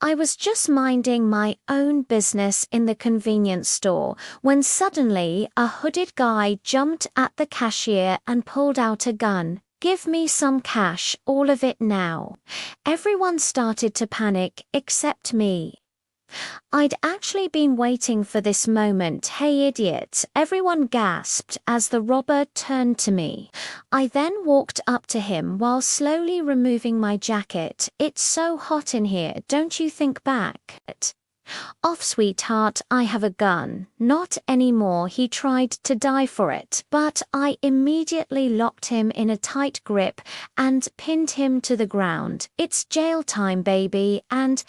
I was just minding my own business in the convenience store when suddenly a hooded guy jumped at the cashier and pulled out a gun. "Give me some cash, all of it now." Everyone started to panic except me. I'd actually been waiting for this moment. "Hey idiot," everyone gasped as the robber turned to me. I then walked up to him while slowly removing my jacket. "It's so hot in here, don't you think back?" "Off, sweetheart, I have a gun." "Not anymore." He tried to die for it, but I immediately locked him in a tight grip and pinned him to the ground. "It's jail time, baby, and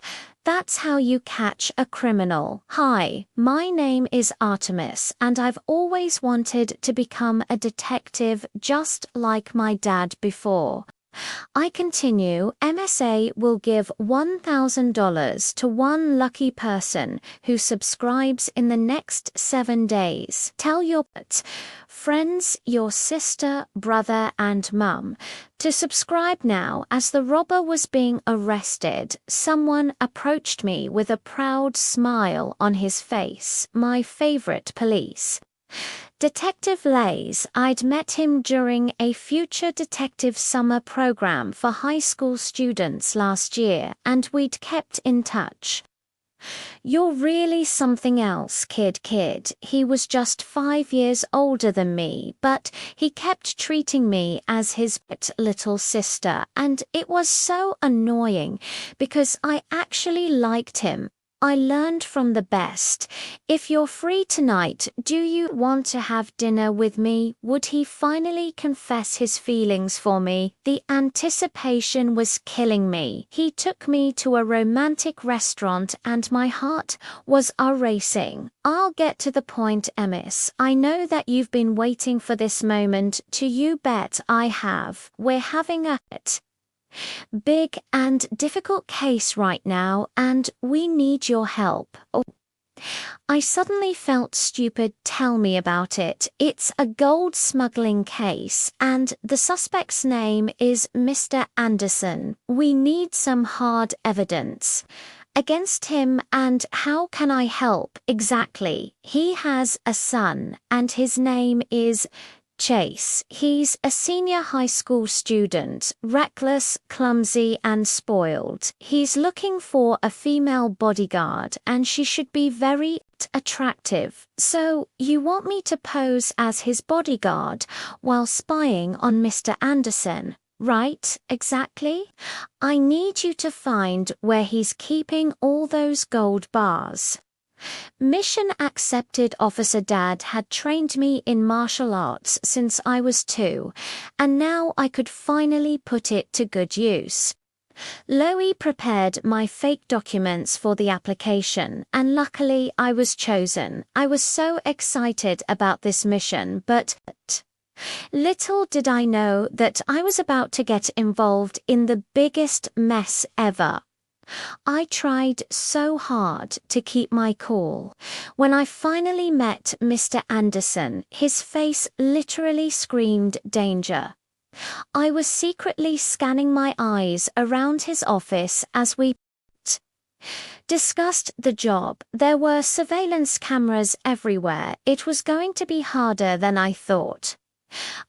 that's how you catch a criminal." "Hi, my name is Artemis, and I've always wanted to become a detective just like my dad before. I continue. MSA will give $1,000 to one lucky person who subscribes in the next 7 days. Tell your friends, your sister, brother, and mum to subscribe now." As the robber was being arrested, someone approached me with a proud smile on his face. My favorite police. Detective Lays. I'd met him during a Future Detective summer program for high school students last year, and we'd kept in touch. "You're really something else, kid. He was just 5 years older than me, but he kept treating me as his little sister, and it was so annoying because I actually liked him. I learned from the best. If you're free tonight, do you want to have dinner with me?" Would he finally confess his feelings for me? The anticipation was killing me. He took me to a romantic restaurant and my heart was racing. "I'll get to the point, Emis. I know that you've been waiting for this moment. To you bet I have. We're having a big and difficult case right now, and we need your help." Oh. I suddenly felt stupid. "Tell me about it." "It's a gold smuggling case, and the suspect's name is Mr. Anderson. We need some hard evidence against him, and how can I help?" "Exactly. He has a son, and his name is Chase. He's a senior high school student, reckless, clumsy, and spoiled. He's looking for a female bodyguard, and she should be very attractive." "So, you want me to pose as his bodyguard while spying on Mr. Anderson?" "Right, exactly. I need you to find where he's keeping all those gold bars." Mission accepted. Officer Dad had trained me in martial arts since I was 2, and now I could finally put it to good use. Loie prepared my fake documents for the application, and luckily I was chosen. I was so excited about this mission, but little did I know that I was about to get involved in the biggest mess ever. I tried so hard to keep my cool. When I finally met Mr. Anderson, his face literally screamed danger. I was secretly scanning my eyes around his office as we discussed the job. There were surveillance cameras everywhere. It was going to be harder than I thought.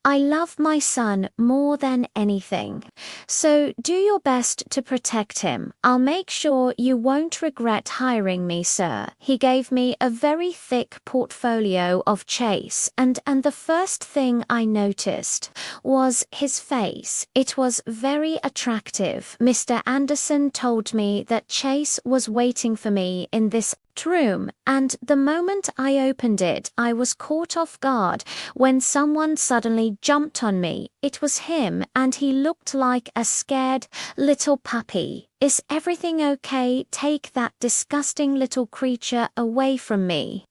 I love my son more than anything. So do your best to protect him. I'll make sure you won't regret hiring me, sir. He gave me a very thick portfolio of Chase, and the first thing I noticed was his face. It was very attractive. Mr. Anderson told me that Chase was waiting for me in this room, and the moment I opened it, I was caught off guard when someone suddenly jumped on me. It was him, and he looked like a scared little puppy. "Is everything okay? Take that disgusting little creature away from me."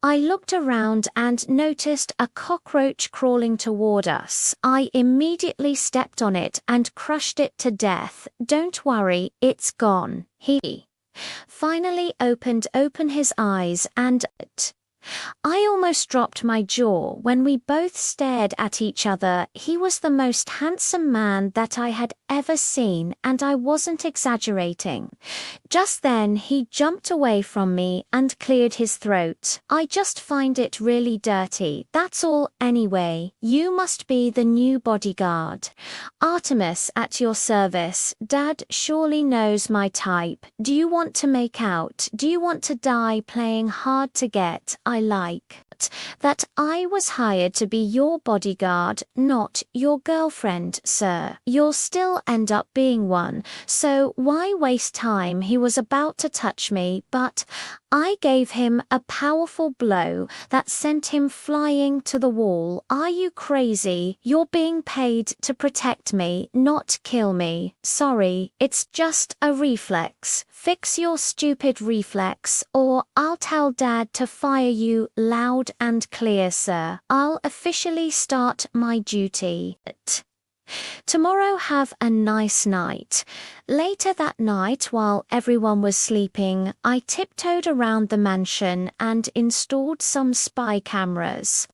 I looked around and noticed a cockroach crawling toward us. I immediately stepped on it and crushed it to death. "Don't worry, it's gone." He finally opened his eyes and I almost dropped my jaw when we both stared at each other. He was the most handsome man that I had ever seen, and I wasn't exaggerating. Just then he jumped away from me and cleared his throat. I just find it really dirty, that's all. Anyway, you must be the new bodyguard. Artemis at your service. Dad surely knows my type. Do you want to make out? Do you want to die playing hard to get? I like that I was hired to be your bodyguard, not your girlfriend, sir. You'll still end up being one, so why waste time? He was about to touch me, but I gave him a powerful blow that sent him flying to the wall. Are you crazy? You're being paid to protect me, not kill me. Sorry, it's just a reflex. Fix your stupid reflex, or I'll tell Dad to fire you loud and clear, sir. I'll officially start my duty. Tomorrow have a nice night. Later that night, while everyone was sleeping, I tiptoed around the mansion and installed some spy cameras.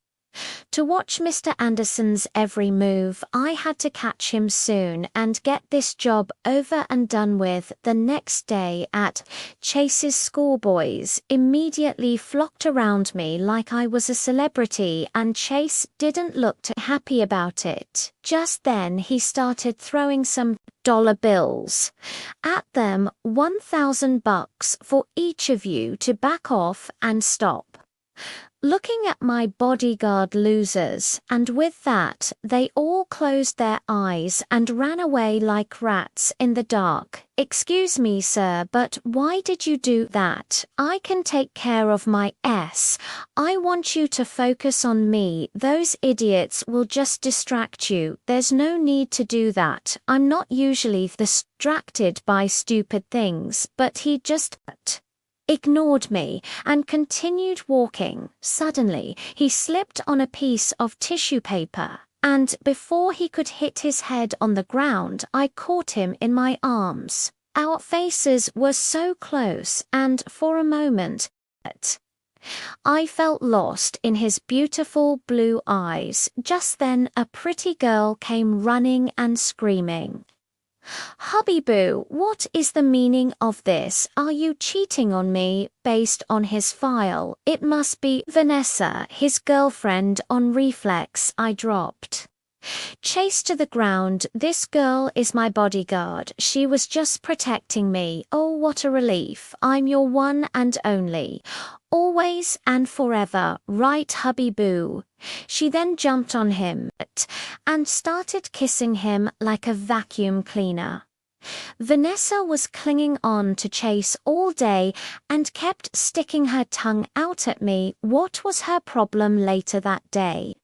To watch Mr. Anderson's every move, I had to catch him soon and get this job over and done with. The next day at Chase's, schoolboys immediately flocked around me like I was a celebrity, and Chase didn't look too happy about it. Just then he started throwing some dollar bills at them. $1,000 for each of you to back off and stop looking at my bodyguard losers, and with that, they all closed their eyes and ran away like rats in the dark. Excuse me, sir, but why did you do that? I can take care of my S. I want you to focus on me. Those idiots will just distract you. There's no need to do that. I'm not usually distracted by stupid things, but he just ignored me and continued walking. Suddenly, he slipped on a piece of tissue paper, and before he could hit his head on the ground, I caught him in my arms. Our faces were so close, and for a moment, I felt lost in his beautiful blue eyes. Just then, a pretty girl came running and screaming. Hubby boo, what is the meaning of this? Are you cheating on me? Based on his file, it must be Vanessa, his girlfriend. On reflex, I dropped Chase to the ground. This girl is my bodyguard. She was just protecting me. Oh, what a relief. I'm your one and only. Always and forever, right, hubby boo? She then jumped on him and started kissing him like a vacuum cleaner. Vanessa was clinging on to Chase all day and kept sticking her tongue out at me. What was her problem? Later that day,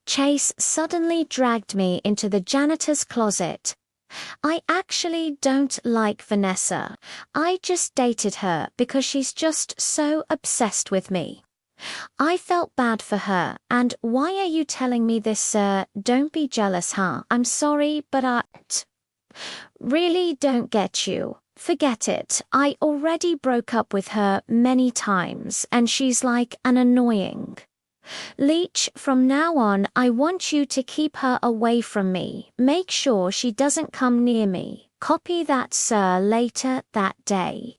Chase suddenly dragged me into the janitor's closet. I actually don't like Vanessa. I just dated her because she's just so obsessed with me. I felt bad for her. And why are you telling me this, sir? Don't be jealous, huh? I'm sorry, but I really don't get you. Forget it. I already broke up with her many times, and she's like an annoying leech. From now on, I want you to keep her away from me. Make sure she doesn't come near me. Copy that, sir. Later that day,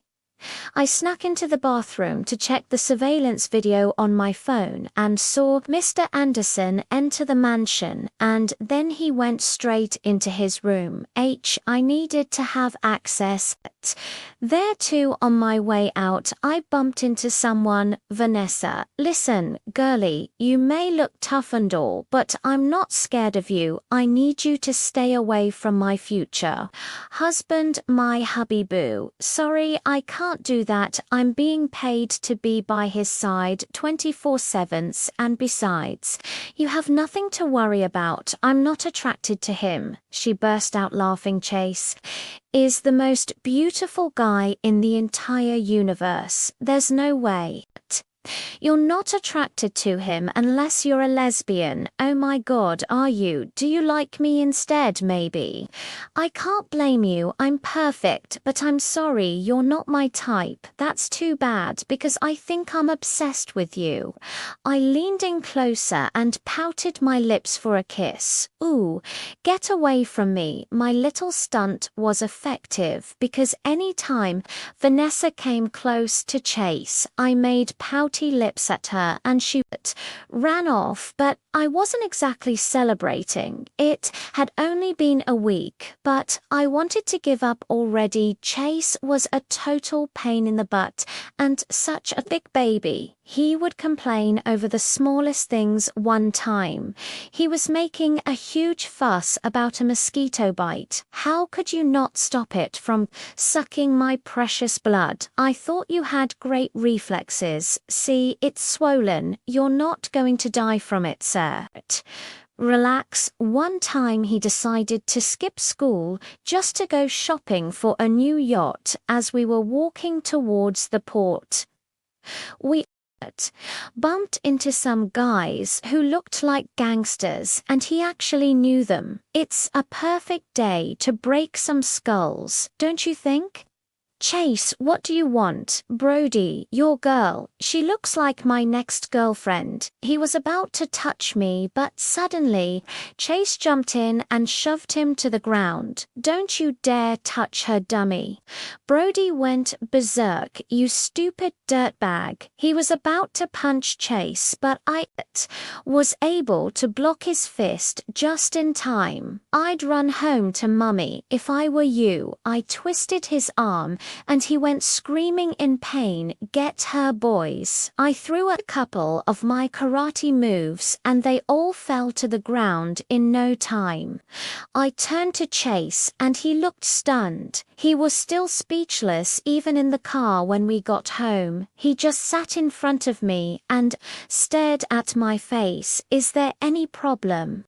I snuck into the bathroom to check the surveillance video on my phone and saw Mr. Anderson enter the mansion, and then he went straight into his room. I needed to have access there too. On my way out, I bumped into someone. Vanessa, listen, girlie, you may look tough and all, but I'm not scared of you. I need you to stay away from my future husband, my hubby boo. Sorry, I can't do that. I'm being paid to be by his side 24/7, and besides, you have nothing to worry about. I'm not attracted to him. She burst out laughing. Chase is the most beautiful guy in the entire universe. There's no way. You're not attracted to him unless you're a lesbian. Oh my God, are you? Do you like me instead, maybe? I can't blame you, I'm perfect, but I'm sorry you're not my type. That's too bad because I think I'm obsessed with you. I leaned in closer and pouted my lips for a kiss. Ooh, get away from me. My little stunt was effective because any time Vanessa came close to Chase, I made pouty lips at her and she ran off, but I wasn't exactly celebrating. It had only been a week, but I wanted to give up already. Chase was a total pain in the butt and such a big baby. He would complain over the smallest things. One time, he was making a huge fuss about a mosquito bite. How could you not stop it from sucking my precious blood? I thought you had great reflexes. See, it's swollen. You're not going to die from it, sir. Relax. One time he decided to skip school just to go shopping for a new yacht as we were walking towards the port. We bumped into some guys who looked like gangsters, and he actually knew them. It's a perfect day to break some skulls, don't you think? Chase, what do you want? Brody, your girl, she looks like my next girlfriend. He was about to touch me, but suddenly, Chase jumped in and shoved him to the ground. Don't you dare touch her, dummy. Brody went berserk. You stupid dirtbag. He was about to punch Chase, but I was able to block his fist just in time. I'd run home to mummy if I were you. I twisted his arm and he went screaming in pain. Get her, boys. I threw a couple of my karate moves and they all fell to the ground in no time. I turned to Chase and he looked stunned. He was still speechless even in the car when we got home. He just sat in front of me and stared at my face. Is there any problem?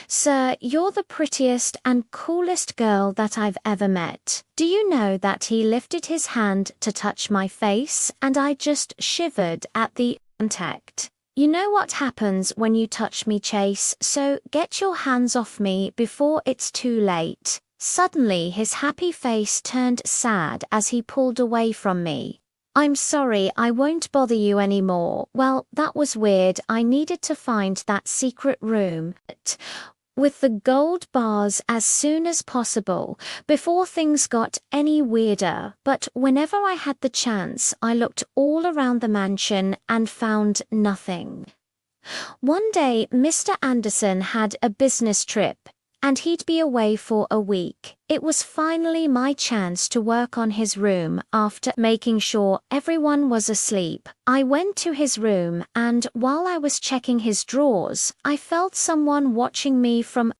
Sir, you're the prettiest and coolest girl that I've ever met. Do you know that he lifted his hand to touch my face and I just shivered at the contact? You know what happens when you touch me, Chase, so get your hands off me before it's too late. Suddenly his happy face turned sad as he pulled away from me. I'm sorry, I won't bother you anymore. Well, that was weird. I needed to find that secret room with the gold bars as soon as possible, before things got any weirder. But whenever I had the chance, I looked all around the mansion and found nothing. One day, Mr. Anderson had a business trip, and he'd be away for a week. It was finally my chance to work on his room. After making sure everyone was asleep, I went to his room and while I was checking his drawers, I felt someone watching me from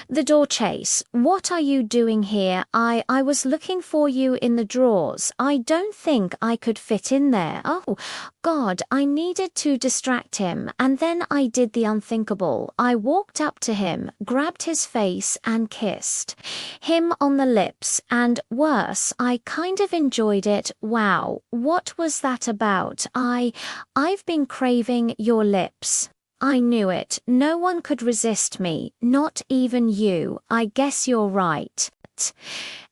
the door. Chase, what are you doing here? I was looking for you in the drawers. I don't think I could fit in there. Oh, God, I needed to distract him, and then I did the unthinkable. I walked up to him, grabbed his face and kissed him on the lips, and worse, I kind of enjoyed it. Wow, what was that about? I've been craving your lips. I knew it. No one could resist me, not even you. I guess you're right.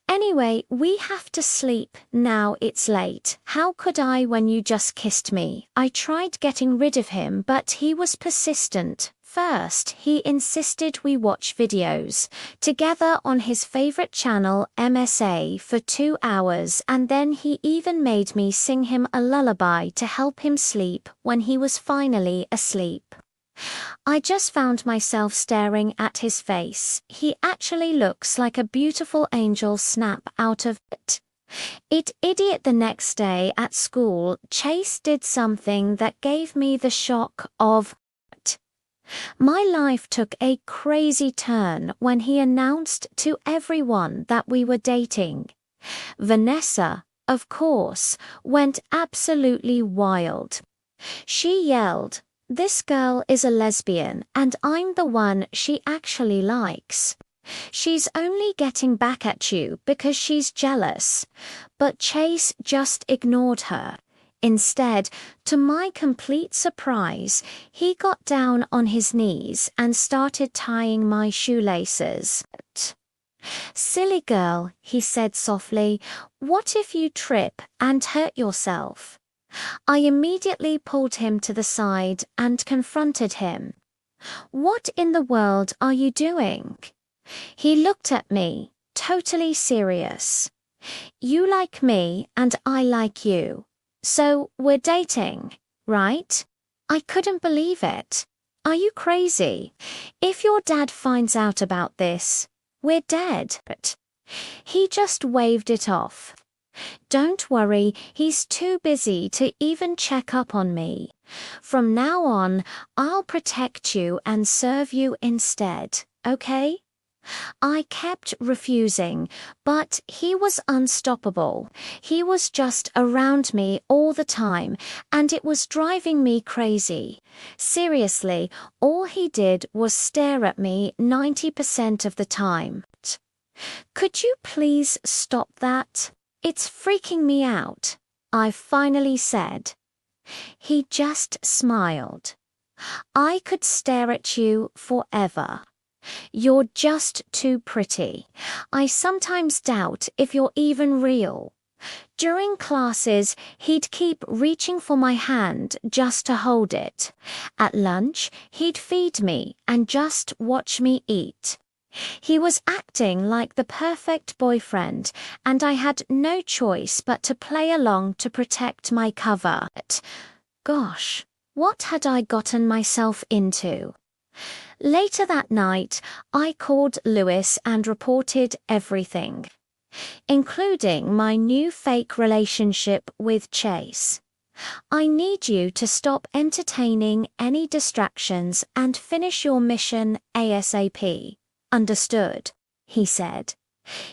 Anyway, we have to sleep. Now it's late. How could I when you just kissed me? I tried getting rid of him, but he was persistent. First, he insisted we watch videos together on his favorite channel, MSA, for 2 hours, and then he even made me sing him a lullaby to help him sleep when he was finally asleep. I just found myself staring at his face. He actually looks like a beautiful angel snap out of it. Idiot. The next day at school, Chase did something that gave me the shock of it. My life took a crazy turn when he announced to everyone that we were dating. Vanessa, of course, went absolutely wild. She yelled, "This girl is a lesbian, and I'm the one she actually likes. She's only getting back at you because she's jealous." But Chase just ignored her. Instead, to my complete surprise, he got down on his knees and started tying my shoelaces. "Silly girl," he said softly, "what if you trip and hurt yourself?" I immediately pulled him to the side and confronted him. "What in the world are you doing?" He looked at me, totally serious. "You like me and I like you. So we're dating, right?" I couldn't believe it. "Are you crazy? If your dad finds out about this, we're dead." But he just waved it off. "Don't worry, he's too busy to even check up on me. From now on, I'll protect you and serve you instead, okay?" I kept refusing, but he was unstoppable. He was just around me all the time, and it was driving me crazy. Seriously, all he did was stare at me 90% of the time. "Could you please stop that? It's freaking me out," I finally said. He just smiled. "I could stare at you forever. You're just too pretty. I sometimes doubt if you're even real." During classes, he'd keep reaching for my hand just to hold it. At lunch, he'd feed me and just watch me eat. He was acting like the perfect boyfriend, and I had no choice but to play along to protect my cover. Gosh, what had I gotten myself into? Later that night, I called Lewis and reported everything, including my new fake relationship with Chase. "I need you to stop entertaining any distractions and finish your mission ASAP. Understood?" he said.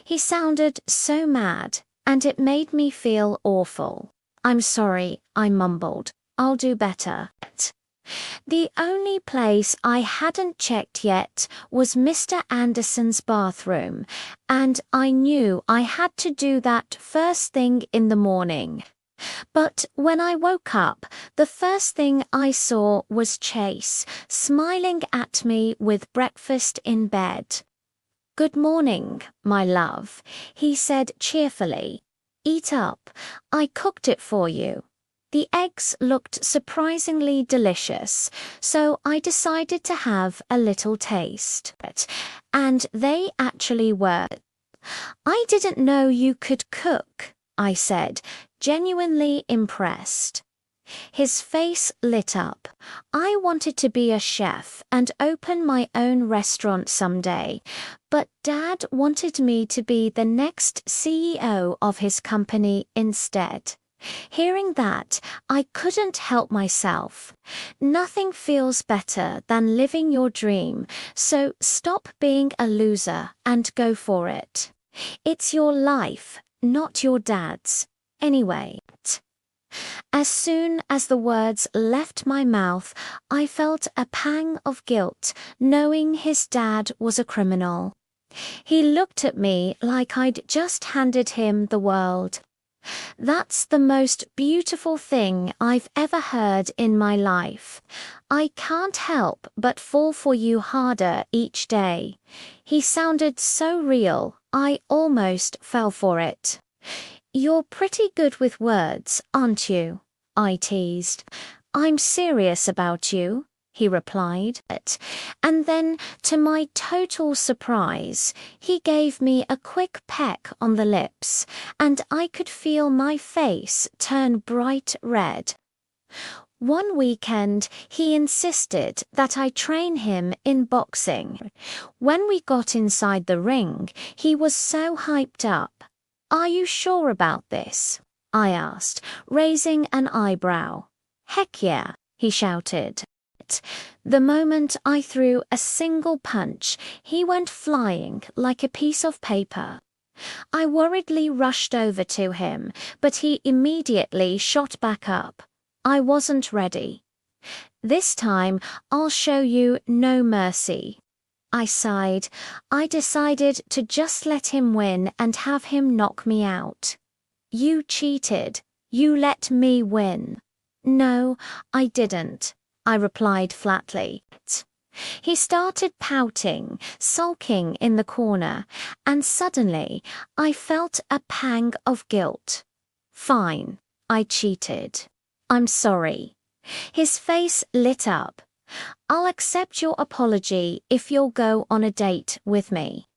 He sounded so mad, and it made me feel awful. "I'm sorry," I mumbled. "I'll do better." The only place I hadn't checked yet was Mr. Anderson's bathroom, and I knew I had to do that first thing in the morning. But when I woke up, the first thing I saw was Chase, smiling at me with breakfast in bed. "Good morning, my love," he said cheerfully. "Eat up. I cooked it for you." The eggs looked surprisingly delicious, so I decided to have a little taste. And they actually were. "I didn't know you could cook," I said, genuinely impressed. His face lit up. I wanted to be a chef and open my own restaurant someday, but Dad wanted me to be the next CEO of his company instead. Hearing that, I couldn't help myself. Nothing feels better than living your dream, so stop being a loser and go for it. It's your life, not your dad's. Anyway. As soon as the words left my mouth, I felt a pang of guilt, knowing his dad was a criminal. He looked at me like I'd just handed him the world. "That's the most beautiful thing I've ever heard in my life. I can't help but fall for you harder each day." He sounded so real, I almost fell for it. "You're pretty good with words, aren't you?" I teased. "I'm serious about you," he replied. And then, to my total surprise, he gave me a quick peck on the lips, and I could feel my face turn bright red. One weekend, he insisted that I train him in boxing. When we got inside the ring, he was so hyped up. "Are you sure about this?" I asked, raising an eyebrow. "Heck yeah," he shouted. The moment I threw a single punch, he went flying like a piece of paper. I worriedly rushed over to him, but he immediately shot back up. I wasn't ready. "This time, I'll show you no mercy." I sighed. I decided to just let him win and have him knock me out. "You cheated," You let me win. No, I didn't, I replied flatly. He started pouting, sulking in the corner, and suddenly I felt a pang of guilt. Fine, I cheated. I'm sorry. His face lit up. I'll accept your apology if you'll go on a date with me.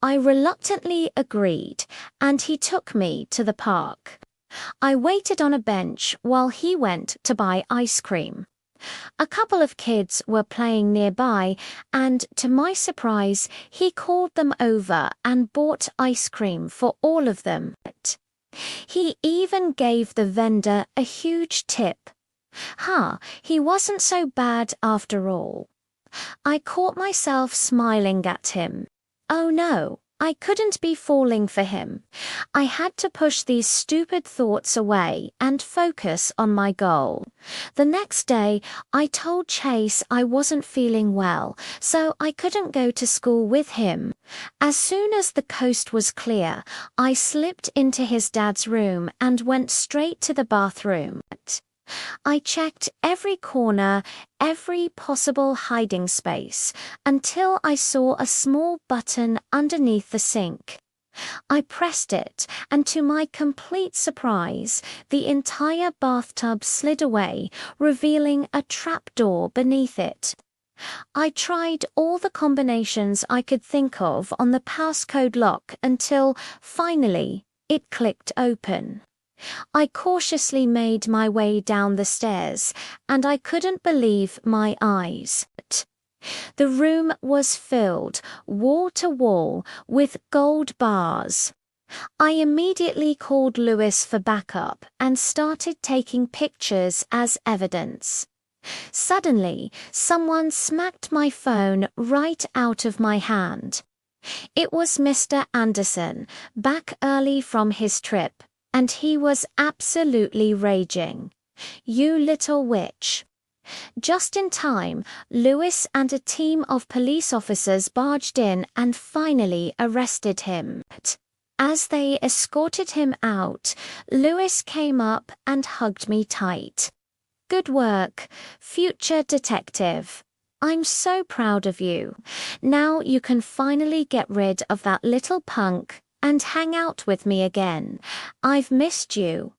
I reluctantly agreed, and he took me to the park. I waited on a bench while he went to buy ice cream. A couple of kids were playing nearby, and to my surprise, he called them over and bought ice cream for all of them. He even gave the vendor a huge tip. He wasn't so bad after all. I caught myself smiling at him. Oh no, I couldn't be falling for him. I had to push these stupid thoughts away and focus on my goal. The next day, I told Chase I wasn't feeling well, so I couldn't go to school with him. As soon as the coast was clear, I slipped into his dad's room and went straight to the bathroom. I checked every corner, every possible hiding space, until I saw a small button underneath the sink. I pressed it, and to my complete surprise, the entire bathtub slid away, revealing a trapdoor beneath it. I tried all the combinations I could think of on the passcode lock until, finally, it clicked open. I cautiously made my way down the stairs, and I couldn't believe my eyes. The room was filled, wall to wall, with gold bars. I immediately called Lewis for backup and started taking pictures as evidence. Suddenly, someone smacked my phone right out of my hand. It was Mr. Anderson, back early from his trip. And he was absolutely raging. You little witch. Just in time, Lewis and a team of police officers barged in and finally arrested him. As they escorted him out, Lewis came up and hugged me tight. Good work, future detective. I'm so proud of you. Now you can finally get rid of that little punk and hang out with me again. I've missed you.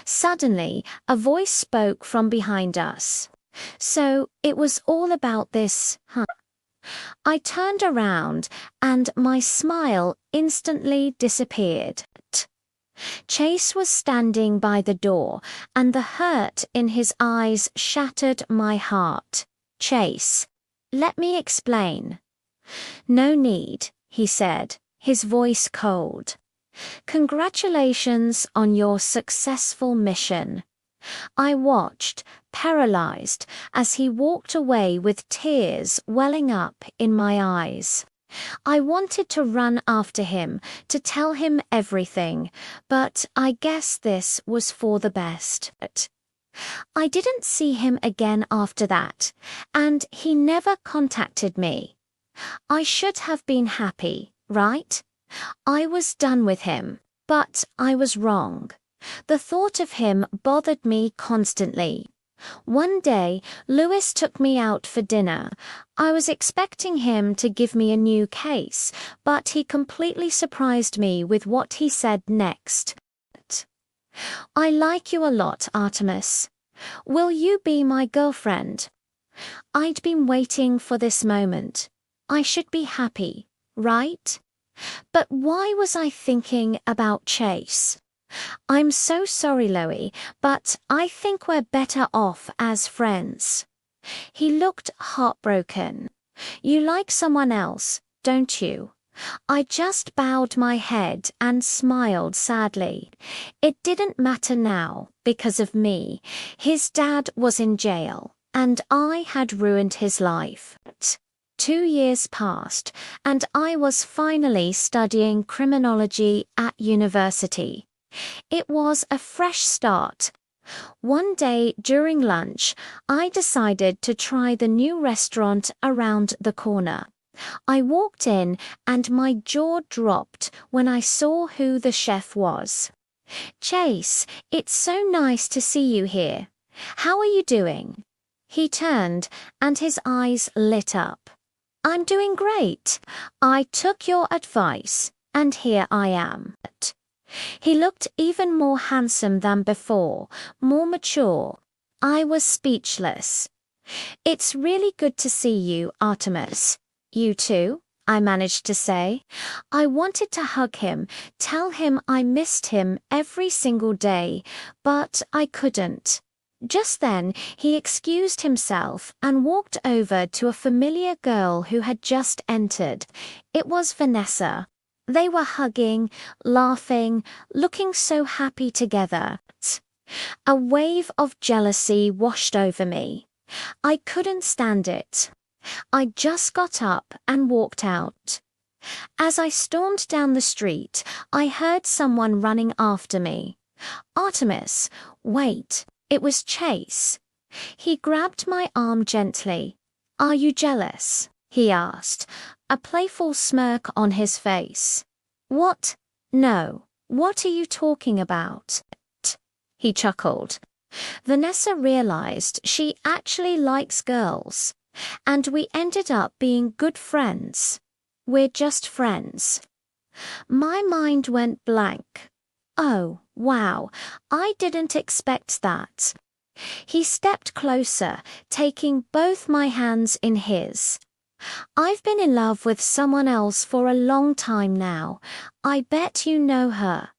Suddenly, a voice spoke from behind us. So, it was all about this, huh? I turned around, and my smile instantly disappeared. Chase was standing by the door, and the hurt in his eyes shattered my heart. Chase, let me explain. No need, he said, his voice cold. Congratulations on your successful mission. I watched, paralyzed, as he walked away with tears welling up in my eyes. I wanted to run after him, to tell him everything, but I guess this was for the best. I didn't see him again after that, and he never contacted me. I should have been happy, right? I was done with him, but I was wrong. The thought of him bothered me constantly. One day, Lewis took me out for dinner. I was expecting him to give me a new case, but he completely surprised me with what he said next. I like you a lot, Artemis. Will you be my girlfriend? I'd been waiting for this moment. I should be happy, right? But why was I thinking about Chase? I'm so sorry, Loie, but I think we're better off as friends. He looked heartbroken. You like someone else, don't you? I just bowed my head and smiled sadly. It didn't matter now, because of me. His dad was in jail, and I had ruined his life. 2 years passed, and I was finally studying criminology at university. It was a fresh start. One day during lunch, I decided to try the new restaurant around the corner. I walked in, and my jaw dropped when I saw who the chef was. Chase, it's so nice to see you here. How are you doing? He turned, and his eyes lit up. I'm doing great. I took your advice, and here I am. He looked even more handsome than before, more mature. I was speechless. It's really good to see you, Artemis. You too, I managed to say. I wanted to hug him, tell him I missed him every single day, but I couldn't. Just then, he excused himself and walked over to a familiar girl who had just entered. It was Vanessa. They were hugging, laughing, looking so happy together. A wave of jealousy washed over me. I couldn't stand it. I just got up and walked out. As I stormed down the street, I heard someone running after me. Artemis, wait, it was Chase. He grabbed my arm gently. Are you jealous? He asked, a playful smirk on his face. What? No. What are you talking about? He chuckled. Vanessa realized she actually likes girls, and we ended up being good friends. We're just friends. My mind went blank. Oh, wow, I didn't expect that. He stepped closer, taking both my hands in his. I've been in love with someone else for a long time now. I bet you know her.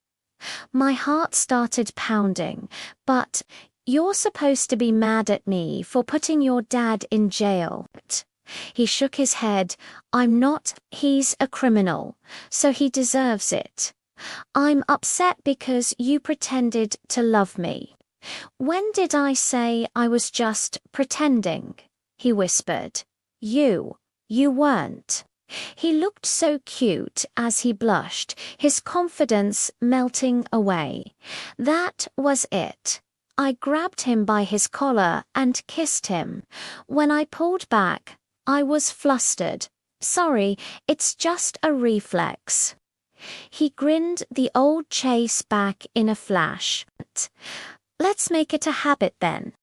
My heart started pounding, but you're supposed to be mad at me for putting your dad in jail. He shook his head. I'm not. He's a criminal, so he deserves it. I'm upset because you pretended to love me. When did I say I was just pretending? He whispered. You weren't. He looked so cute as he blushed, his confidence melting away. That was it. I grabbed him by his collar and kissed him. When I pulled back, I was flustered. Sorry, it's just a reflex. He grinned the old Chase back in a flash. Let's make it a habit then.